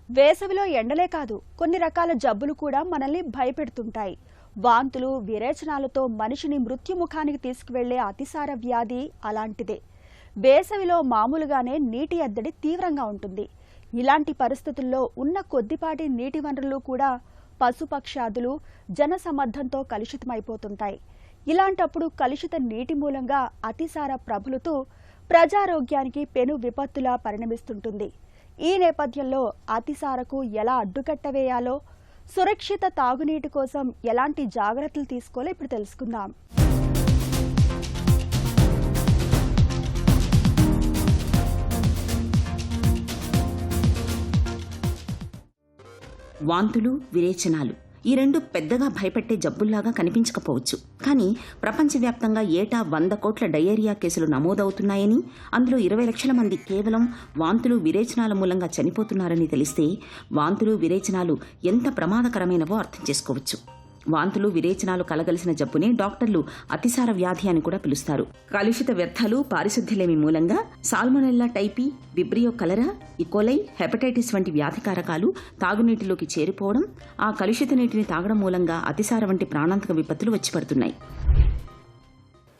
వేసవిలో ఎండలే కాదు కొన్ని రకాల జబ్బులు కూడా మనల్ని భయపెడుతుంటాయి. వాంతులు, విరేచనాలతో మనిషిని మృత్యుముఖానికి తీసుకువెళ్లే అతిసార వ్యాధి అలాంటిదే. వేసవిలో మామూలుగానే నీటి ఎద్దడి తీవ్రంగా ఉంటుంది. ఇలాంటి పరిస్థితుల్లో ఉన్న కొద్దిపాటి నీటి వనరులు కూడా పశుపక్షాదులు జనసమ్మర్దంతో కలుషితమైపోతుంటాయి. ఇలాంటప్పుడు కలుషిత నీటి మూలంగా అతిసార ప్రబలుతూ ప్రజారోగ్యానికి పెను విపత్తులా పరిణమిస్తుంటుంది. ఈ నేపథ్యంలో అతిసారకు ఎలా అడ్డుకట్ట వేయాలో, సురక్షిత తాగునీటి కోసం ఎలాంటి జాగ్రత్తలు తీసుకోవాలో ఇప్పుడు తెలుసుకుందాం. వాంతులు, విరేచనాలు ఈ రెండు పెద్దగా భయపెట్టే జబ్బుల్లాగా కనిపించకపోవచ్చు. కానీ ప్రపంచవ్యాప్తంగా ఏటా 100 కోట్ల డయేరియా కేసులు నమోదవుతున్నాయని, అందులో 20 లక్షల మంది కేవలం వాంతులు, విరేచనాల మూలంగా చనిపోతున్నారని తెలిస్తే వాంతులు, విరేచనాలు ఎంత ప్రమాదకరమైనవో అర్థం చేసుకోవచ్చు. వాంతులు, విరేచనాలు కలగలిసిన జబ్బుని డాక్టర్లు అతిసార వ్యాధి అని కూడా పిలుస్తారు. కలుషిత వ్యర్థాలు, పారిశుద్ధ్యలేమి మూలంగా సాల్మొనెల్లా టైపీ, విబ్రియో కలరా, ఇకోలై, హెపటైటిస్ వంటి వ్యాధికారకాలు తాగునీటిలోకి చేరిపోవడం, ఆ కలుషిత నీటిని తాగడం మూలంగా అతిసార వంటి ప్రాణాంతక విపత్తులు వచ్చి పడుతున్నాయి.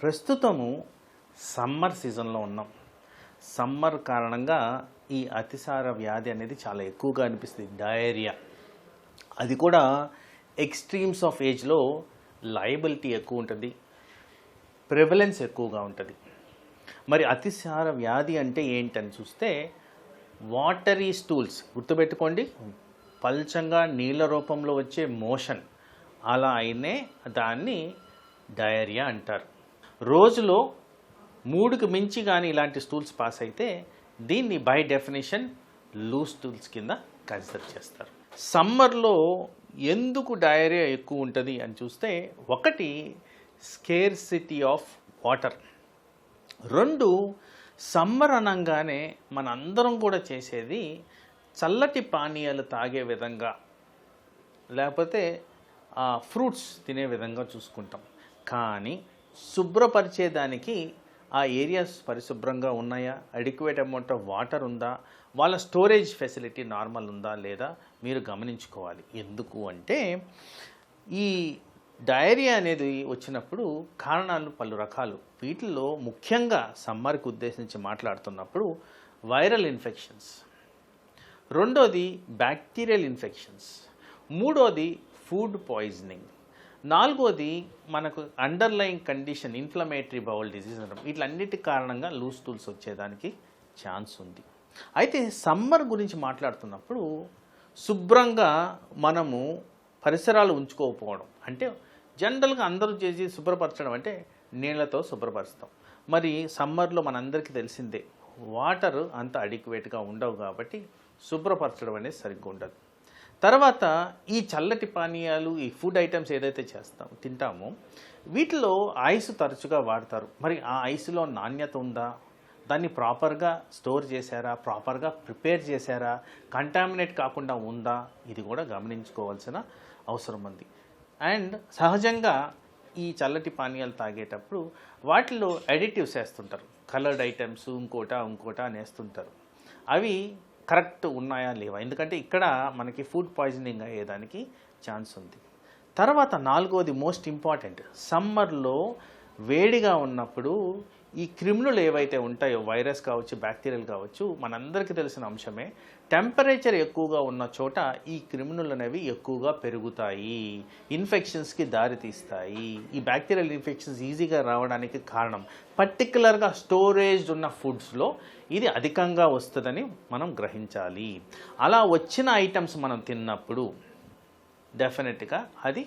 ప్రస్తుతము సమ్మర్ సీజన్లో ఉన్నాం. సమ్మర్ కారణంగా ఈ అతిసార వ్యాధి అనేది చాలా ఎక్కువగా అనిపిస్తుంది. డయేరియా, అది కూడా ఎక్స్ట్రీమ్స్ ఆఫ్ ఏజ్లో లయబిలిటీ ఎక్కువ ఉంటుంది, ప్రివలెన్స్ ఎక్కువగా ఉంటుంది. మరి అతిసార వ్యాధి అంటే ఏంటని చూస్తే వాటరీ స్టూల్స్, గుర్తుపెట్టుకోండి, పల్చంగా నీళ్ళ రూపంలో వచ్చే మోషన్, అలా అయినే దాన్ని డయేరియా అంటారు. రోజులో 3కి మించి కానీ ఇలాంటి స్టూల్స్ పాస్ అయితే దీన్ని బై డెఫినేషన్ లూజ్ స్టూల్స్ కింద కన్సిడర్ చేస్తారు. సమ్మర్లో ఎందుకు డయేరియా ఎక్కువ ఉంటుంది అని చూస్తే, ఒకటి స్కేర్సిటీ ఆఫ్ వాటర్, 2 సమ్మర్ అనగానే మనందరం కూడా చేసేది చల్లటి పానీయాలు తాగే విధంగా, లేకపోతే ఫ్రూట్స్ తినే విధంగా చూసుకుంటాం. కానీ శుభ్రపరిచేదానికి ఆ ఏరియాస్ పరిశుభ్రంగా ఉన్నాయా, అడిక్వేట్ అమౌంట్ ఆఫ్ వాటర్ ఉందా, వాళ్ళ స్టోరేజ్ ఫెసిలిటీ నార్మల్ ఉందా లేదా మీరు గమనించుకోవాలి. ఎందుకు అంటే ఈ డయేరియా అనేది వచ్చినప్పుడు కారణాలు పలు రకాలు. వీటిల్లో ముఖ్యంగా సమ్మర్కి ఉద్దేశించి మాట్లాడుతున్నప్పుడు వైరల్ ఇన్ఫెక్షన్స్, 2వది బ్యాక్టీరియల్ ఇన్ఫెక్షన్స్, 3వది ఫుడ్ పాయిజనింగ్, 4వది మనకు underlying condition inflammatory bowel disease అనడం. వీటిలన్నిటి కారణంగా లూజ్ స్టూల్స్ వచ్చేదానికి ఛాన్స్ ఉంది. అయితే సమ్మర్ గురించి మాట్లాడుతున్నప్పుడు శుభ్రంగా మనము పరిసరాలు ఉంచుకోకపోవడం, అంటే జనరల్గా అందరూ చేసి శుభ్రపరచడం అంటే నీళ్లతో శుభ్రపరుస్తాం. మరి సమ్మర్లో మనందరికీ తెలిసిందే వాటర్ అంత అడిక్వేట్గా ఉండవు, కాబట్టి శుభ్రపరచడం అనేది సరిగ్గా ఉండదు. తర్వాత ఈ చల్లటి పానీయాలు, ఈ ఫుడ్ ఐటమ్స్ ఏదైతే తింటామో వీటిలో ఐస్ తరచుగా వాడతారు. మరి ఆ ఐస్లో నాణ్యత ఉందా, దాన్ని ప్రాపర్గా స్టోర్ చేశారా, ప్రాపర్గా ప్రిపేర్ చేశారా, కంటామినేట్ కాకుండా ఉందా, ఇది కూడా గమనించుకోవాల్సిన అవసరం ఉంది. అండ్ సహజంగా ఈ చల్లటి పానీయాలు తాగేటప్పుడు వాటిలో అడిటివ్స్ వేస్తుంటారు, కలర్డ్ ఐటమ్స్, ఇంకోట అని వేస్తుంటారు. అవి కరెక్ట్ ఉన్నాయా లేవా, ఎందుకంటే ఇక్కడ మనకి ఫుడ్ పాయిజనింగ్ అయ్యేదానికి ఛాన్స్ ఉంది. తర్వాత 4వది మోస్ట్ ఇంపార్టెంట్, సమ్మర్లో వేడిగా ఉన్నప్పుడు ఈ క్రిములు ఏవైతే ఉంటాయో, వైరస్ కావచ్చు, బ్యాక్టీరియల్ కావచ్చు, మనందరికీ తెలిసిన అంశమే, టెంపరేచర్ ఎక్కువగా ఉన్న చోట ఈ క్రిములు అనేవి ఎక్కువగా పెరుగుతాయి, ఇన్ఫెక్షన్స్కి దారితీస్తాయి. ఈ బ్యాక్టీరియల్ ఇన్ఫెక్షన్స్ ఈజీగా రావడానికి కారణం పర్టికులర్గా స్టోరేజ్ ఉన్న ఫుడ్స్లో ఇది అధికంగా వస్తుందని మనం గ్రహించాలి. అలా వచ్చిన ఐటమ్స్ మనం తిన్నప్పుడు డెఫినెట్గా అది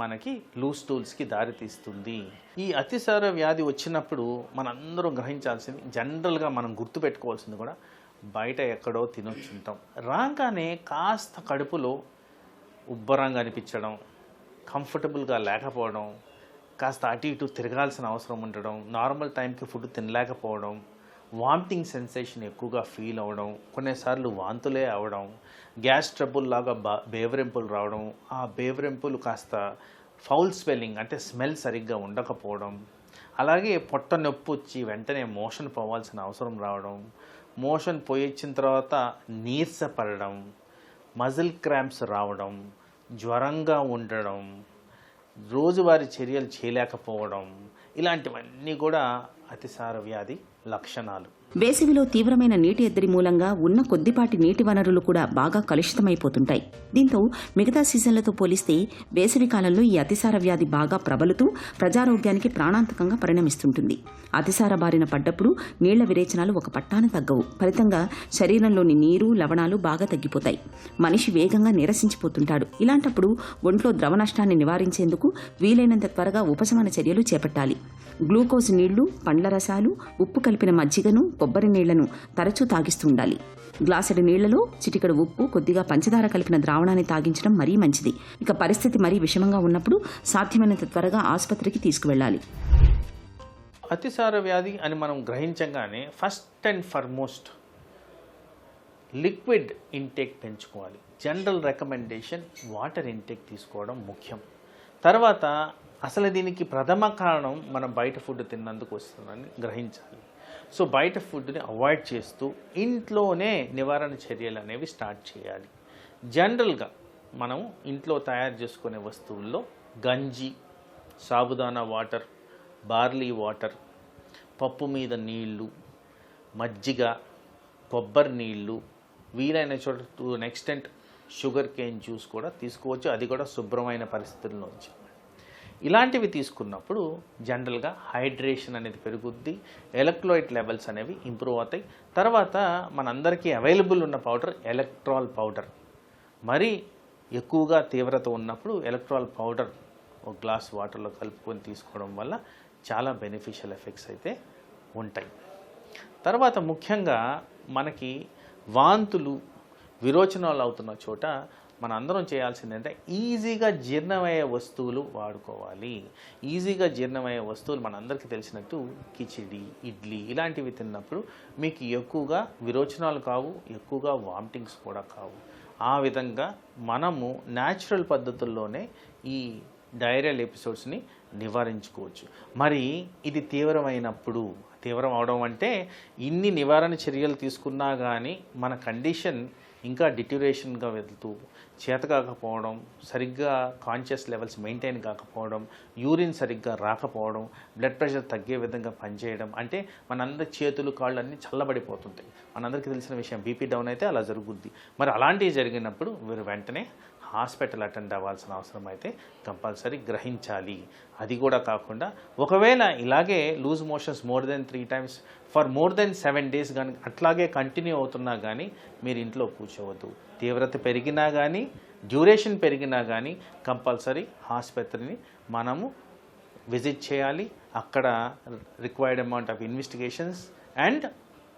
మనకి లూజ్ స్టూల్స్కి దారితీస్తుంది. ఈ అతిసార వ్యాధి వచ్చినప్పుడు మనందరం గ్రహించాల్సింది, జనరల్గా మనం గుర్తుపెట్టుకోవాల్సింది కూడా, బయట ఎక్కడో తినొచ్చుంటాం, రాగానే కాస్త కడుపులో ఉబ్బరంగా అనిపించడం, కంఫర్టబుల్గా లేకపోవడం, కాస్త అటు ఇటు తిరగాల్సిన అవసరం ఉండడం, నార్మల్ టైంకి ఫుడ్ తినలేకపోవడం, వామిటింగ్ సెన్సేషన్ ఎక్కువగా ఫీల్ అవ్వడం, కొన్నిసార్లు వాంతులే అవ్వడం, గ్యాస్ ట్రబుల్ లాగా బేవరింపులు రావడం, ఆ బేవరింపులు కాస్త ఫౌల్ స్మెల్లింగ్ అంటే స్మెల్ సరిగ్గా ఉండకపోవడం, అలాగే పొట్ట నొప్పి వచ్చి వెంటనే మోషన్ పోవాల్సిన అవసరం రావడం, మోషన్ పోయొచ్చిన తర్వాత నీరసపడడం, మజిల్ క్రాంప్స్ రావడం, జ్వరంగా ఉండడం, రోజువారీ చర్యలు చేయలేకపోవడం, ఇలాంటివన్నీ కూడా అతిసార వ్యాధి లక్షణాలు. వేసవిలో తీవ్రమైన నీటి ఎద్దడి మూలంగా ఉన్న కొద్దిపాటి నీటి వనరులు కూడా బాగా కలుషితమైపోతుంటాయి. దీంతో మిగతా సీజన్లతో పోలిస్తే వేసవి కాలంలో ఈ అతిసార వ్యాధి బాగా ప్రబలుతూ ప్రజారోగ్యానికి ప్రాణాంతకంగా పరిణమిస్తుంటుంది. అతిసార బారిన పడ్డప్పుడు నీళ్ల విరేచనాలు ఒక పట్టాన తగ్గవు. ఫలితంగా శరీరంలోని నీరు, లవణాలు బాగా తగ్గిపోతాయి. మనిషి వేగంగా నీరసించిపోతుంటాడు. ఇలాంటప్పుడు ఒంట్లో ద్రవ నష్టాన్ని నివారించేందుకు వీలైనంత త్వరగా ఉపశమన చర్యలు చేపట్టాలి. గ్లూకోజ్ నీళ్లు, పండ్ల రసాలు, ఉప్పు కలిపిన మజ్జిగను, కొబ్బరి నీళ్లను తరచూ తాగిస్తుండాలి. గ్లాసుడి నీళ్లలో చిటికెడు ఉప్పు, కొద్దిగా పంచదార కలిపిన ద్రావణాన్ని తాగించడం మరీ మంచిది. ఇక పరిస్థితి మరీ విషమంగా ఉన్నప్పుడు సాధ్యమైనంత త్వరగా ఆసుపత్రికి తీసుకువెళ్లాలి. అతిసార వ్యాధి అని మనం గ్రహించగానే first and foremost liquid intake పెంచుకోవాలి. జనరల్ రికమెండేషన్ వాటర్ ఇంటేక్ తీసుకోవడం ముఖ్యం. తర్వాత అసలు దీనికి ప్రథమ కారణం మనం బయట ఫుడ్ తిన్నందుకు వస్తుందని గ్రహించాలి. సో బయట ఫుడ్ని అవాయిడ్ చేస్తూ ఇంట్లోనే నివారణ చర్యలు అనేవి స్టార్ట్ చేయాలి. జనరల్గా మనం ఇంట్లో తయారు చేసుకునే వస్తువుల్లో గంజి, సాబుదానా వాటర్, బార్లీ వాటర్, పప్పు మీద నీళ్లు, మజ్జిగ, కొబ్బరి నీళ్లు, వీలైన చోట to an extent sugar cane juice కూడా తీసుకోవచ్చు. అది కూడా శుభ్రమైన పరిస్థితుల్లోంచి. ఇలాంటివి తీసుకున్నప్పుడు జనరల్గా హైడ్రేషన్ అనేది పెరుగుద్ది, ఎలక్ట్రోలైట్ లెవెల్స్ అనేవి ఇంప్రూవ్ అవుతాయి. తర్వాత మనందరికీ అవైలబుల్ ఉన్న పౌడర్ ఎలక్ట్రాల్ పౌడర్. మరీ ఎక్కువగా తీవ్రత ఉన్నప్పుడు ఎలక్ట్రాల్ పౌడర్ ఒక గ్లాస్ వాటర్లో కలుపుకొని తీసుకోవడం వల్ల చాలా బెనిఫిషియల్ ఎఫెక్ట్స్ అయితే ఉంటాయి. తర్వాత ముఖ్యంగా మనకి వాంతులు, విరోచనాలు అవుతున్న చోట మన అందరం చేయాల్సిందంటే ఈజీగా జీర్ణమయ్యే వస్తువులు వాడుకోవాలి. ఈజీగా జీర్ణమయ్యే వస్తువులు మనందరికీ తెలిసినట్టు కిచిడి, ఇడ్లీ ఇలాంటివి తిన్నప్పుడు మీకు ఎక్కువగా విరోచనాలు కావు, ఎక్కువగా వామిటింగ్స్ కూడా కావు. ఆ విధంగా మనము న్యాచురల్ పద్ధతుల్లోనే ఈ డైరియల్ ఎపిసోడ్స్ని నివారించుకోవచ్చు. మరి ఇది తీవ్రమైనప్పుడు, తీవ్రం అవడం అంటే ఇన్ని నివారణ చర్యలు తీసుకున్నా కానీ మన కండిషన్ ఇంకా డిట్యూరేషన్గా వెళ్తూ చేత కాకపోవడం, సరిగ్గా కాన్షియస్ లెవెల్స్ మెయింటైన్ కాకపోవడం, యూరిన్ సరిగ్గా రాకపోవడం, బ్లడ్ ప్రెషర్ తగ్గే విధంగా పనిచేయడం, అంటే మనందరి చేతులు కాళ్ళు అన్నీ చల్లబడిపోతుంటాయి. మనందరికీ తెలిసిన విషయం, బీపీ డౌన్ అయితే అలా జరుగుద్ది. మరి అలాంటివి జరిగినప్పుడు మీరు వెంటనే హాస్పిటల్ అటెండ్ అవ్వాల్సిన అవసరం అయితే కంపల్సరీ గ్రహించాలి. అది కూడా కాకుండా ఒకవేళ ఇలాగే loose motions more than 3 times for more than 7 days కానీ అట్లాగే కంటిన్యూ అవుతున్నా కానీ మీరు ఇంట్లో కూర్చోవద్దు. తీవ్రత పెరిగినా కానీ, డ్యూరేషన్ పెరిగినా కానీ కంపల్సరీ ఆసుపత్రిని మనము విజిట్ చేయాలి. అక్కడ required amount of investigations and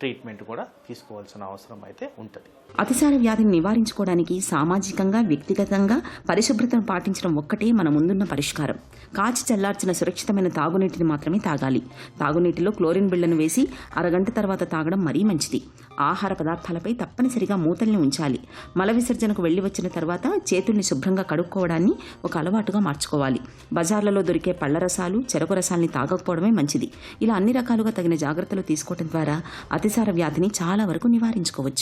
treatment కూడా తీసుకోవాల్సిన అవసరం అయితే ఉంటుంది. అతిసార వ్యాధిని నివారించుకోవడానికి సామాజికంగా, వ్యక్తిగతంగా పరిశుభ్రతను పాటించడం ఒక్కటే మన ముందున్న పరిష్కారం. కాచి చల్లార్చిన సురక్షితమైన తాగునీటిని మాత్రమే తాగాలి. తాగునీటిలో క్లోరిన్ బిళ్లను వేసి అరగంట తర్వాత తాగడం మరీ మంచిది. ఆహార పదార్థాలపై తప్పనిసరిగా మూతల్ని ఉంచాలి. మల విసర్జనకు వెళ్లి వచ్చిన తర్వాత చేతుల్ని శుభ్రంగా కడుక్కోవడాన్ని ఒక అలవాటుగా మార్చుకోవాలి. బజార్లలో దొరికే పళ్ల రసాలు, చెరకు రసాల్ని తాగకపోవడమే మంచిది. ఇలా అన్ని రకాలుగా తగిన జాగ్రత్తలు తీసుకోవడం ద్వారా అతిసార వ్యాధిని చాలా వరకు నివారించుకోవచ్చు.